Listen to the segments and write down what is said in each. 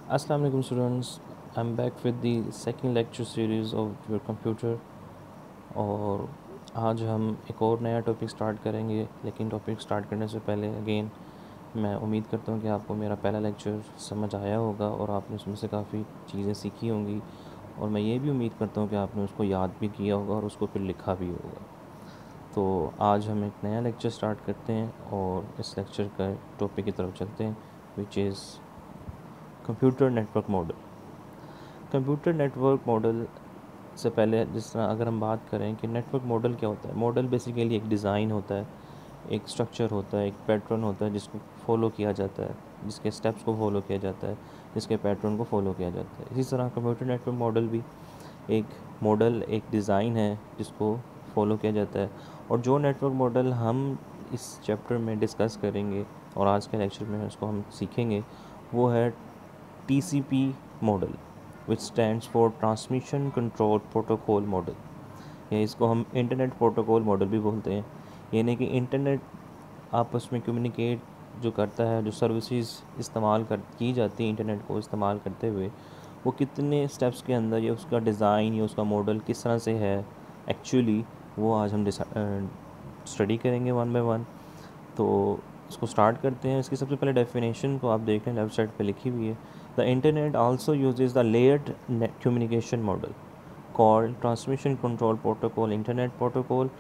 Assalamu alaikum students. I'm back with the second lecture series of your computer और आज हम एक और नया टॉपिक स्टार्ट करेंगे। लेकिन टॉपिक स्टार्ट करने से पहले अगेन मैं उम्मीद करता हूँ कि आपको मेरा पहला लेक्चर समझ आया होगा और आपने उसमें से काफ़ी चीज़ें सीखी होंगी और मैं ये भी उम्मीद करता हूँ कि आपने उसको याद भी किया होगा और उसको फिर लिखा भी होगा। तो आज हम एक नया लेक्चर स्टार्ट करते हैं और इस लेक्चर का टॉपिक की तरफ चलते हैं, which is computer network model. Computer network model से पहले जिस तरह अगर हम बात करें कि नेटवर्क मॉडल क्या होता है, मॉडल बेसिकली एक डिज़ाइन होता है, एक स्ट्रक्चर होता है, एक पैटर्न होता है जिसको फॉलो किया जाता है, जिसके स्टेप्स को फॉलो किया जाता है, जिसके पैटर्न को फॉलो किया जाता है। इसी तरह कंप्यूटर नेटवर्क मॉडल भी एक मॉडल, एक डिज़ाइन है जिसको फॉलो किया जाता है। और जो नेटवर्क मॉडल हम इस चैप्टर में डिस्कस करेंगे और आज के लेक्चर में उसको हम सीखेंगे वो है TCP model, which stands for transmission control protocol model, या इसको हम इंटरनेट प्रोटोकॉल मॉडल भी बोलते हैं। यानी कि इंटरनेट आपस में कम्युनिकेट जो करता है, जो सर्विसेज इस्तेमाल कर की जाती है इंटरनेट को इस्तेमाल करते हुए, वो कितने स्टेप्स के अंदर या उसका डिज़ाइन या उसका मॉडल किस तरह से है एक्चुअली, वो आज हम स्टडी करेंगे वन बाय वन। तो इसको स्टार्ट करते हैं। इसकी सबसे पहले डेफिनेशन को आप देख लें, लेफ्ट साइड पे लिखी हुई है। The internet also uses the layered communication model called Transmission Control Protocol Internet Protocol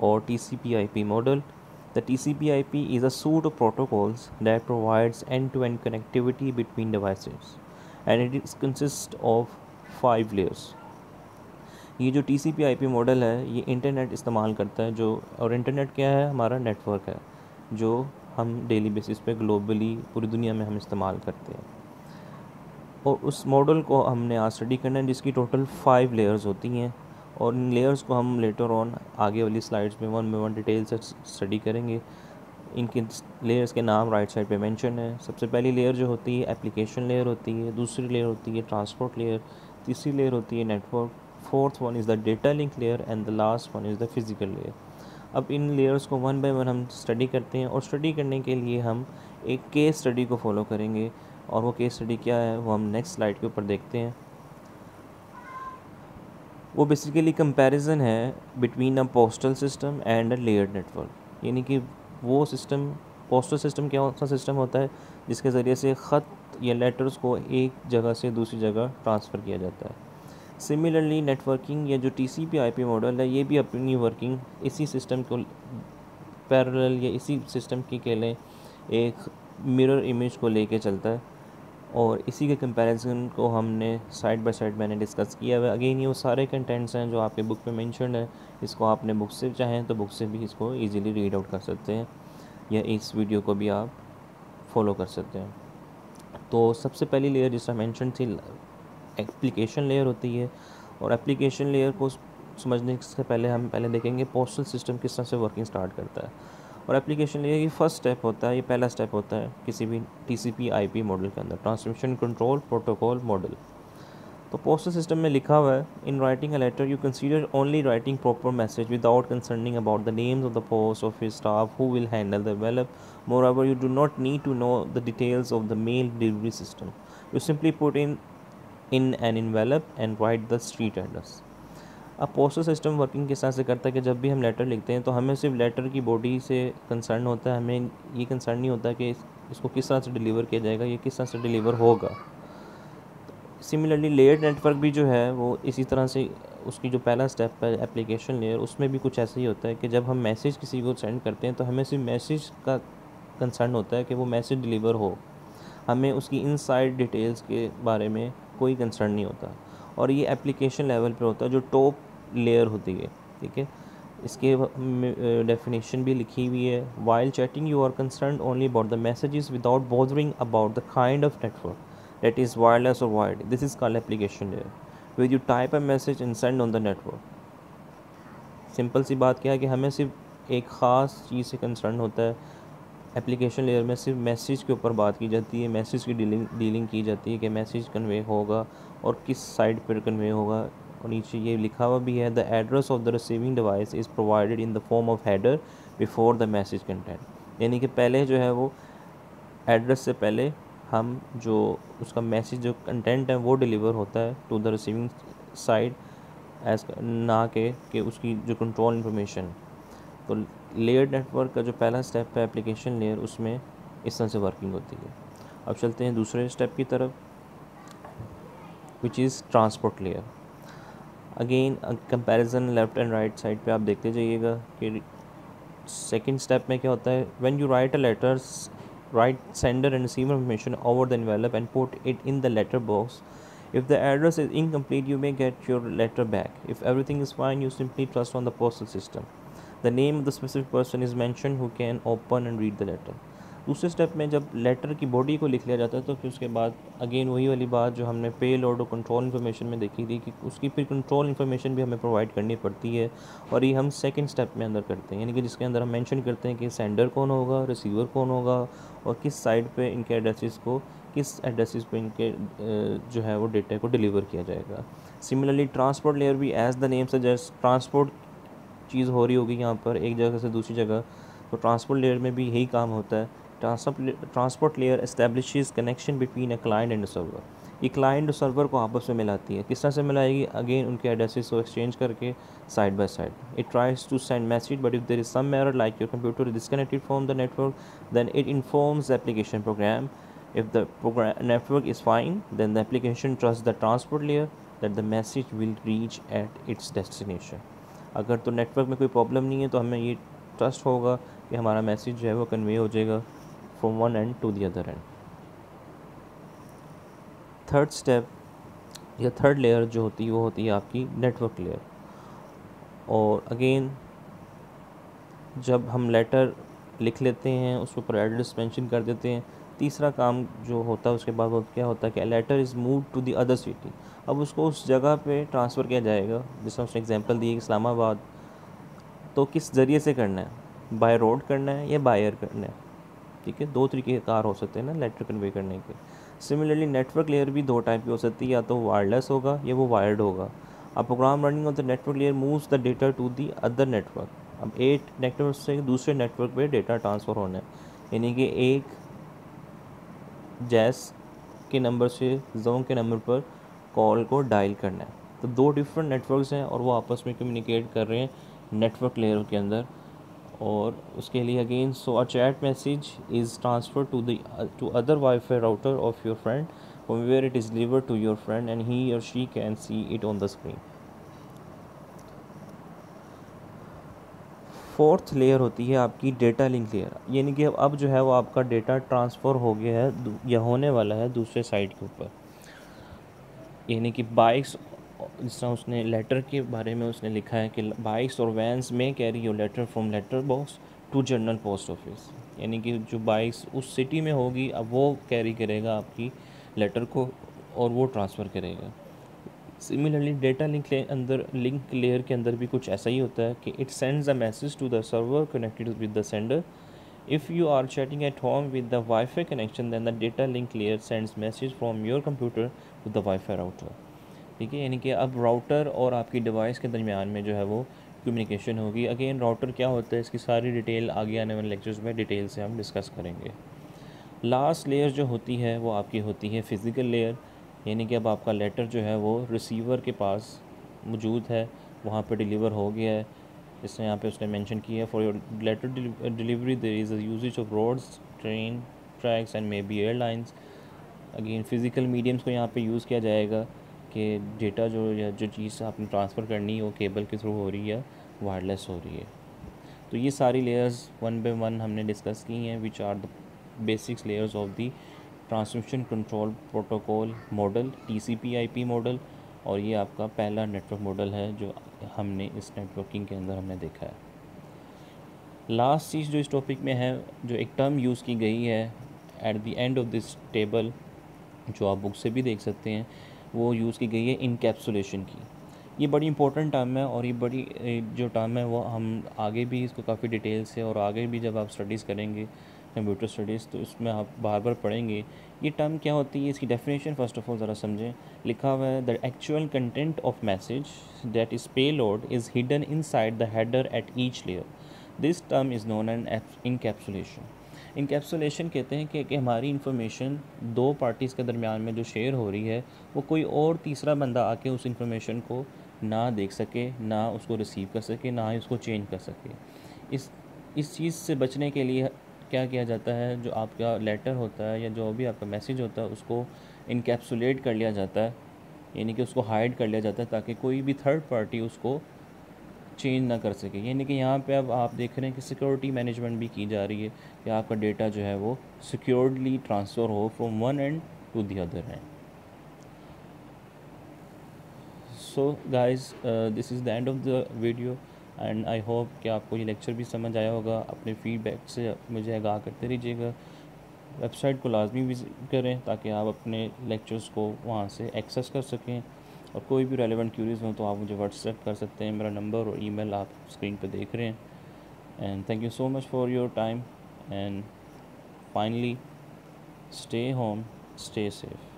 or TCP/IP model. The TCP/IP is a suite of protocols that provides end-to-end connectivity between devices, and it consists of 5 layers. ये जो TCP/IP model है ये internet इस्तेमाल करता है, जो और internet क्या है, हमारा नेटवर्क है जो हम डेली बेसिस पे ग्लोबली पूरी दुनिया में हम इस्तेमाल करते हैं। और उस मॉडल को हमने आज स्टडी करना है जिसकी टोटल 5 लेयर्स होती हैं और इन लेयर्स को हम लेटर ऑन आगे वाली स्लाइड्स में वन बाय वन डिटेल से स्टडी करेंगे। इनके लेयर्स के नाम राइट साइड पे मेंशन है। सबसे पहली लेयर जो होती है एप्लीकेशन लेयर होती है, दूसरी लेयर होती है ट्रांसपोर्ट लेयर, तीसरी लेयर होती है network, fourth one is the data link layer and the last one is the physical layer. अब इन लेयर्स को वन बाय वन हम स्टडी करते हैं और स्टडी करने के लिए हम एक केस स्टडी को फॉलो करेंगे और वो केस स्टडी क्या है वो हम नेक्स्ट स्लाइड के ऊपर देखते हैं। वो बेसिकली कंपैरिजन है between a postal system and a layered network. यानी कि वो सिस्टम, पोस्टल सिस्टम क्या सा सिस्टम होता है जिसके ज़रिए से ख़त या लेटर्स को एक जगह से दूसरी जगह ट्रांसफ़र किया जाता है। सिमिलरली नेटवर्किंग या जो TCP/IP मॉडल है ये भी अपनी वर्किंग इसी सिस्टम को पैरेलल या इसी सिस्टम की के लिए एक मिरर इमेज को लेके चलता है और इसी के कंपैरिजन को हमने साइड बाय साइड मैंने डिस्कस किया हुआ। अगेन ये वो सारे कंटेंट्स हैं जो आपके बुक में मेंशन है। इसको आपने बुक से चाहें तो बुक से भी इसको इजीली रीड आउट कर सकते हैं या इस वीडियो को भी आप फॉलो कर सकते हैं। तो सबसे पहली लेयर जिसका मेंशन थी एप्लीकेशन लेयर होती है और एप्लीकेशन लेयर को समझने से पहले हम पहले देखेंगे पोस्टल सिस्टम किस तरह से वर्किंग स्टार्ट करता है। और एप्लीकेशन लेयर की फर्स्ट स्टेप होता है, ये पहला स्टेप होता है किसी भी TCP/IP मॉडल के अंदर, ट्रांसमिशन कंट्रोल प्रोटोकॉल मॉडल। तो पोस्टल सिस्टम में लिखा हुआ है, in writing a letter you consider only writing proper message without concerning about the names of the post office staff who will handle the envelope. Moreover you do not need to know the details of the mail delivery system. You simply put in an envelope and write the street address. अब postal system working किस तरह से करता है कि जब भी हम लेटर लिखते हैं तो हमें सिर्फ लेटर की बॉडी से कंसर्न होता है, हमें ये कंसर्न नहीं होता कि इसको किस तरह से डिलीवर किया जाएगा, ये किस तरह से डिलीवर होगा। सिमिलरली लेयर्ड नेटवर्क भी जो है वो इसी तरह से, उसकी जो पहला स्टेप है एप्लीकेशन लेयर, उसमें भी कुछ ऐसा ही होता है कि जब हम मैसेज किसी को सेंड करते हैं तो हमें सिर्फ मैसेज का कंसर्न होता है कि वो मैसेज डिलीवर हो, हमें उसकी इनसाइड डिटेल्स के बारे में कोई कंसर्न नहीं होता। और ये एप्लीकेशन लेवल पे होता है जो टॉप लेयर होती है, ठीक है। इसके डेफिनेशन भी लिखी हुई है। While chatting you are concern only about the messages without bothering about the kind of network that is wireless or wired. This is called application layer, where you type a message and send on the network. Simple सी बात क्या है कि हमें सिर्फ एक ख़ास चीज़ से कंसर्न होता है। एप्लीकेशन लेयर में सिर्फ मैसेज के ऊपर बात की जाती है, मैसेज की डीलिंग की जाती है कि मैसेज कन्वे होगा और किस साइड पर कन्वे होगा। और नीचे ये लिखा हुआ भी है, the address of the receiving device is provided in the form of header before the message content. यानी कि पहले जो है वो एड्रेस से पहले हम जो उसका मैसेज जो कंटेंट है वो डिलीवर होता है to the receiving side as ना कि उसकी जो कंट्रोल इन्फॉर्मेशन। तो लेयर्ड नेटवर्क का जो पहला स्टेप है एप्लीकेशन लेयर, उसमें इस तरह से वर्किंग होती है। अब चलते हैं दूसरे स्टेप की तरफ, which is transport layer. Again comparison left and right side पे आप देखते जाइएगा कि सेकेंड स्टेप में क्या होता है। When you write a letter, write sender and receiver information over the envelope and put it in the letter box. If the address is incomplete, you may get your letter back. If everything is fine, you simply trust on the postal system. The name of the specific person is mentioned who can open and read the letter. दूसरे step में जब letter की body को लिख लिया जाता है तो फिर उसके बाद अगेन वही वाली बात जो हमने पे लोड और कंट्रोल इन्फॉर्मेशन में देखी थी कि उसकी फिर कंट्रोल इन्फॉर्मेशन भी हमें प्रोवाइड करनी पड़ती है, और ये हम सेकंड स्टेप में अंदर करते हैं, यानी कि जिसके अंदर हम मेंशन करते हैं कि सेंडर कौन होगा, रिसीवर कौन होगा, और किस साइड पे इनके एड्रेसेस को, किस एड्रेसेस पे इनके जो है वो डेटा को डिलीवर किया जाएगा। सिमिलरली ट्रांसपोर्ट लेयर भी as the name suggest transport चीज़ हो रही होगी यहाँ पर एक जगह से दूसरी जगह, तो ट्रांसपोर्ट लेयर में भी यही काम होता है। Transport layer establishes connection between a client and server. ये क्लाइंट और सर्वर को आपस में मिलाती है। किस तरह से मिलाएगी? अगेन उनके एड्रेसेस को एक्सचेंज करके side by side. It tries to send message, but if there is some error like your computer is disconnected from the network, then it informs the application program. If the network is fine, then the application trusts the transport layer that the message will reach at its destination. अगर तो network में कोई problem नहीं है तो हमें ये trust होगा कि हमारा मैसेज जो है वो कन्वे हो जाएगा from one end to the other end. Third step या थर्ड लेयर जो होती है वो होती है आपकी नेटवर्क लेयर। और अगेन जब हम लेटर लिख लेते हैं उसके ऊपर एड्रेस मेंशन कर देते हैं, तीसरा काम जो होता है उसके बाद वो क्या होता है कि letter is move to the other city. अब उसको उस जगह पे ट्रांसफ़र किया जाएगा, जैसे उसने एग्जांपल दी इस्लामाबाद, तो किस ज़रिए से करना है, बाय रोड करना है या बाय एयर करना है। ठीक है, दो तरीके के कार हो सकते हैं ना लेटर कन्वे करने के। सिमिलरली नेटवर्क लेयर भी दो टाइप की हो सकती है, या तो वायरलेस होगा या वो वायर्ड होगा। अब program running on the network layer moves the data to the other network. अब एक नेटवर्क से दूसरे नेटवर्क पे डेटा ट्रांसफ़र होना है, यानी कि एक जैस के नंबर से जोन के नंबर पर कॉल को डायल करना है। तो दो डिफरेंट नेटवर्क्स हैं और वो आपस में कम्युनिकेट कर रहे हैं नेटवर्क लेयर के अंदर। और उसके लिए again so a chat message is transfer to other wifi router of your friend from where it is deliver to your friend and he or she can see it on the screen. Fourth layer होती है आपकी data link layer, यानी कि अब जो है वो आपका डेटा ट्रांसफ़र हो गया है या होने वाला है दूसरे साइड के ऊपर, यानी कि बाइक्स, जिस तरह उसने लेटर के बारे में उसने लिखा है कि बाइक्स और वैन्स में carry your letter from letter box to general post office, यानी कि जो बाइक्स उस सिटी में होगी अब वो कैरी करेगा आपकी लेटर को और वो ट्रांसफ़र करेगा। सिमिलरली डेटा लिंक लेयर के अंदर भी कुछ ऐसा ही होता है कि it sends a message to the server connected with the sender. If you are chatting at home with the wifi connection, then the data link layer sends message from your computer to the wifi router. ठीक है, यानी कि अब router और आपकी device के दरमियान में जो है वो कम्युनिकेशन होगी। अगेन राउटर क्या होता है, इसकी सारी डिटेल आगे आने वाले लेक्चर्स में डिटेल से हम डिस्कस करेंगे। लास्ट लेयर जो होती है वो आपकी होती है फ़िज़िकल लेयर, यानी कि अब आपका लेटर जो है वो रिसीवर के पास मौजूद है, वहाँ पे डिलीवर हो गया है। इसने यहाँ पे उसने मेंशन किया है for your letter delivery there is a usages of roads, train, tracks and maybe airlines. Again physical mediums को यहाँ पे यूज़ किया जाएगा कि डेटा जो चीज़ आपने ट्रांसफ़र करनी है वो केबल के थ्रू हो रही है, वायरलेस हो रही है। तो ये सारी लेयर्स वन बाय वन हमने डिस्कस की हैं, which are the basics layers of the transmission control protocol model, TCP/IP model. और ये आपका पहला नेटवर्क मॉडल है जो हमने इस नेटवर्किंग के अंदर हमने देखा है। लास्ट चीज़ जो इस टॉपिक में है, जो एक टर्म यूज़ की गई है at the end of this table, जो आप बुक से भी देख सकते हैं, वो यूज़ की गई है इनकैप्सुलेशन की। ये बड़ी इंपॉर्टेंट टर्म है और ये बड़ी जो टर्म है वो हम आगे भी इसको काफ़ी डिटेल से और आगे भी जब आप स्टडीज़ करेंगे कंप्यूटर स्टडीज़ तो इसमें आप बार बार पढ़ेंगे ये टर्म क्या होती है। इसकी डेफिनेशन फ़र्स्ट ऑफ ऑल ज़रा समझें। लिखा हुआ है the actual content of message that is payload is hidden inside the header at each layer. This term is known as encapsulation. Encapsulation कहते हैं कि हमारी इंफॉर्मेशन दो पार्टीज़ के दरमियान में जो शेयर हो रही है वो कोई और तीसरा बंदा आके उस इंफॉर्मेशन को ना देख सके, ना उसको रिसीव कर सके, ना ही उसको चेंज कर सके। इस चीज़ से बचने के लिए क्या किया जाता है, जो आपका लेटर होता है या जो भी आपका मैसेज होता है उसको इनकैप्सुलेट कर लिया जाता है, यानी कि उसको हाइड कर लिया जाता है ताकि कोई भी थर्ड पार्टी उसको चेंज ना कर सके। यानी कि यहाँ पे अब आप देख रहे हैं कि सिक्योरिटी मैनेजमेंट भी की जा रही है कि आपका डेटा जो है वो सिक्योरली ट्रांसफ़र हो from one end to the other end. So guys, this is the end of the video and I hope कि आपको ये लेक्चर भी समझ आया होगा। अपने फीडबैक से मुझे आगाह करते रहिएगा। वेबसाइट को लाजमी विज़िट करें ताकि आप अपने लेक्चर्स को वहाँ से एक्सेस कर सकें, और कोई भी रेलेवेंट क्यूरीज हो तो आप मुझे व्हाट्सएप कर सकते हैं। मेरा नंबर और ईमेल आप स्क्रीन पर देख रहे हैं। And thank you so much for your time and finally stay home, stay safe.